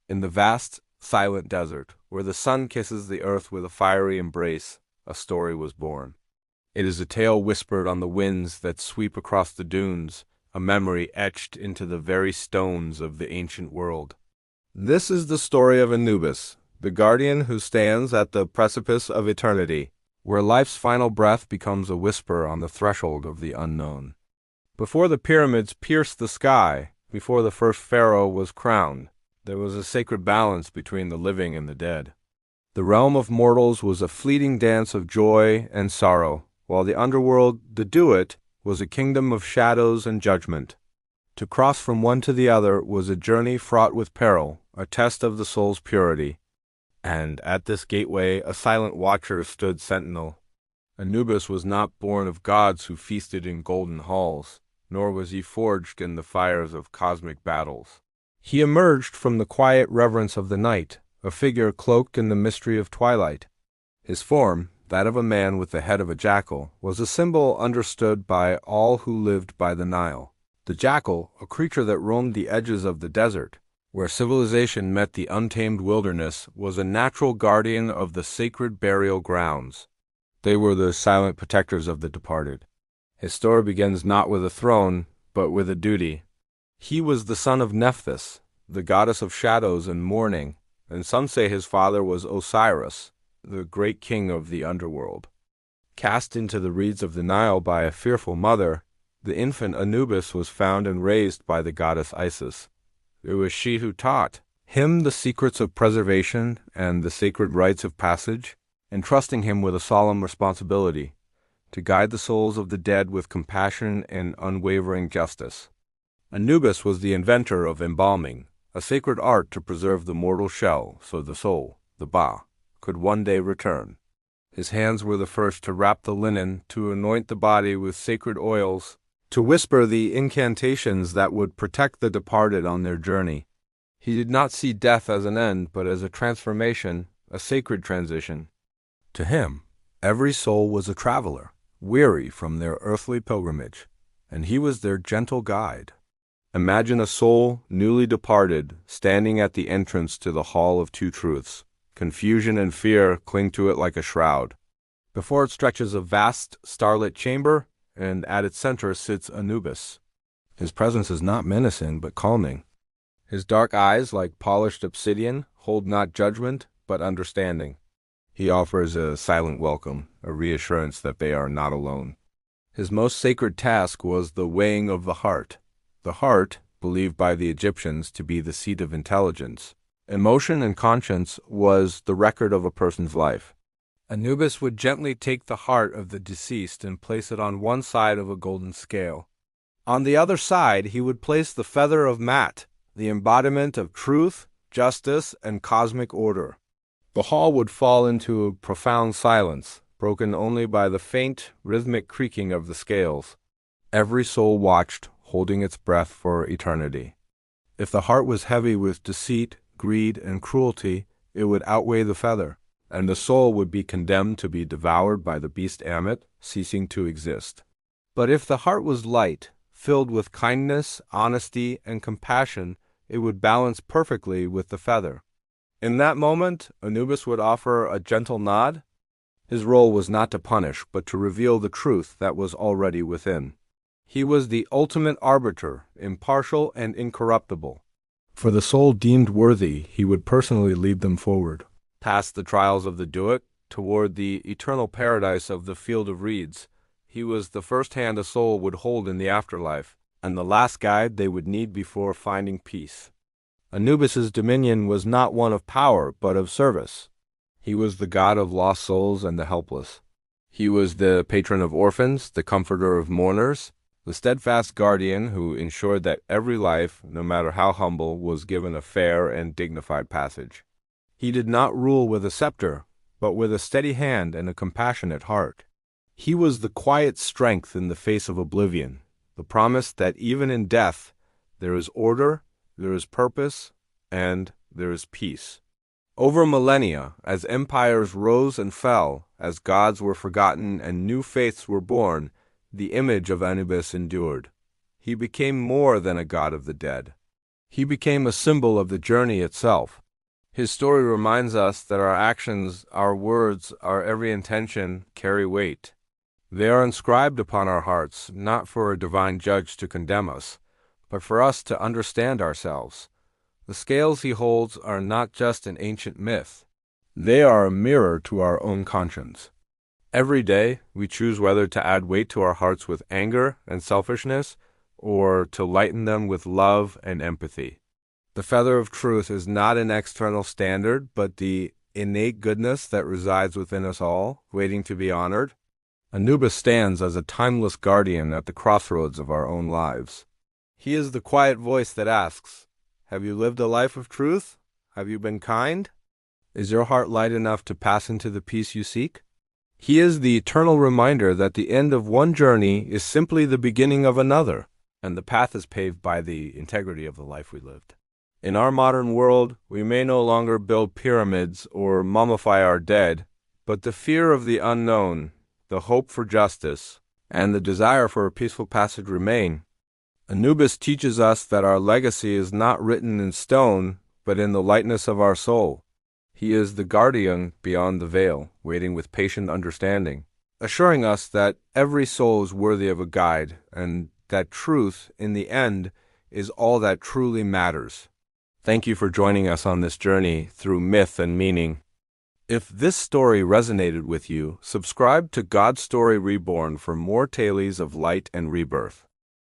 In the vast, silent desert, where the sun kisses the earth with a fiery embrace, a story was born. It is a tale whispered on the winds that sweep across the dunes, a memory etched into the very stones of the ancient world. This is the story of Anubis, the guardian who stands at the precipice of eternity, where life's final breath becomes a whisper on the threshold of the unknown. Before the pyramids pierced the sky, before the first pharaoh was crowned, there was a sacred balance between the living and the dead. The realm of mortals was a fleeting dance of joy and sorrow, while the underworld, the Duat, was a kingdom of shadows and judgment. To cross from one to the other was a journey fraught with peril, a test of the soul's purity. And at this gateway a silent watcher stood sentinel. Anubis was not born of gods who feasted in golden halls, nor was he forged in the fires of cosmic battles. He emerged from the quiet reverence of the night, a figure cloaked in the mystery of twilight. His form, that of a man with the head of a jackal, was a symbol understood by all who lived by the Nile. The jackal, a creature that roamed the edges of the desert, where civilization met the untamed wilderness, was a natural guardian of the sacred burial grounds. They were the silent protectors of the departed. His story begins not with a throne, but with a duty. He was the son of Nephthys, the goddess of shadows and mourning, and some say his father was Osiris, the great king of the underworld. Cast into the reeds of the Nile by a fearful mother, the infant Anubis was found and raised by the goddess Isis. It was she who taught him the secrets of preservation and the sacred rites of passage, entrusting him with a solemn responsibility to guide the souls of the dead with compassion and unwavering justice. Anubis was the inventor of embalming, a sacred art to preserve the mortal shell so the soul, the Ba, could one day return. His hands were the first to wrap the linen, to anoint the body with sacred oils, to whisper the incantations that would protect the departed on their journey. He did not see death as an end, but as a transformation, a sacred transition. To him, every soul was a traveler, weary from their earthly pilgrimage, and he was their gentle guide. Imagine a soul newly departed, standing at the entrance to the Hall of Two Truths. Confusion and fear cling to it like a shroud. Before it stretches a vast, starlit chamber, and at its center sits Anubis. His presence is not menacing, but calming. His dark eyes, like polished obsidian, hold not judgment, but understanding. He offers a silent welcome, a reassurance that they are not alone. His most sacred task was the weighing of the heart. The heart, believed by the Egyptians to be the seat of intelligence. Emotion and conscience was the record of a person's life. Anubis would gently take the heart of the deceased and place it on one side of a golden scale. On the other side he would place the feather of Mat, the embodiment of truth, justice, and cosmic order. The hall would fall into a profound silence, broken only by the faint, rhythmic creaking of the scales. Every soul watched, holding its breath for eternity. If the heart was heavy with deceit, greed, and cruelty, it would outweigh the feather, and the soul would be condemned to be devoured by the beast Ammit, ceasing to exist. But if the heart was light, filled with kindness, honesty, and compassion, it would balance perfectly with the feather. In that moment, Anubis would offer a gentle nod. His role was not to punish, but to reveal the truth that was already within. He was the ultimate arbiter, impartial and incorruptible. For the soul deemed worthy, he would personally lead them forward, past the trials of the Duat, toward the eternal paradise of the field of reeds. He was the first hand a soul would hold in the afterlife, and the last guide they would need before finding peace. Anubis's dominion was not one of power, but of service. He was the god of lost souls and the helpless. He was the patron of orphans, the comforter of mourners, the steadfast guardian who ensured that every life, no matter how humble, was given a fair and dignified passage. He did not rule with a scepter, but with a steady hand and a compassionate heart. He was the quiet strength in the face of oblivion, the promise that even in death there is order, there is purpose, and there is peace. Over millennia, as empires rose and fell, as gods were forgotten and new faiths were born, the image of Anubis endured. He became more than a god of the dead. He became a symbol of the journey itself. His story reminds us that our actions, our words, our every intention carry weight. They are inscribed upon our hearts, not for a divine judge to condemn us, but for us to understand ourselves. The scales he holds are not just an ancient myth. They are a mirror to our own conscience. Every day, we choose whether to add weight to our hearts with anger and selfishness, or to lighten them with love and empathy. The feather of truth is not an external standard, but the innate goodness that resides within us all, waiting to be honored. Anubis stands as a timeless guardian at the crossroads of our own lives. He is the quiet voice that asks, "Have you lived a life of truth? Have you been kind? Is your heart light enough to pass into the peace you seek?" He is the eternal reminder that the end of one journey is simply the beginning of another, and the path is paved by the integrity of the life we lived. In our modern world, we may no longer build pyramids or mummify our dead, but the fear of the unknown, the hope for justice, and the desire for a peaceful passage remain. Anubis teaches us that our legacy is not written in stone, but in the lightness of our soul. He is the guardian beyond the veil, waiting with patient understanding, assuring us that every soul is worthy of a guide, and that truth, in the end, is all that truly matters. Thank you for joining us on this journey through myth and meaning. If this story resonated with you, subscribe to God Story Reborn for more tales of light and rebirth.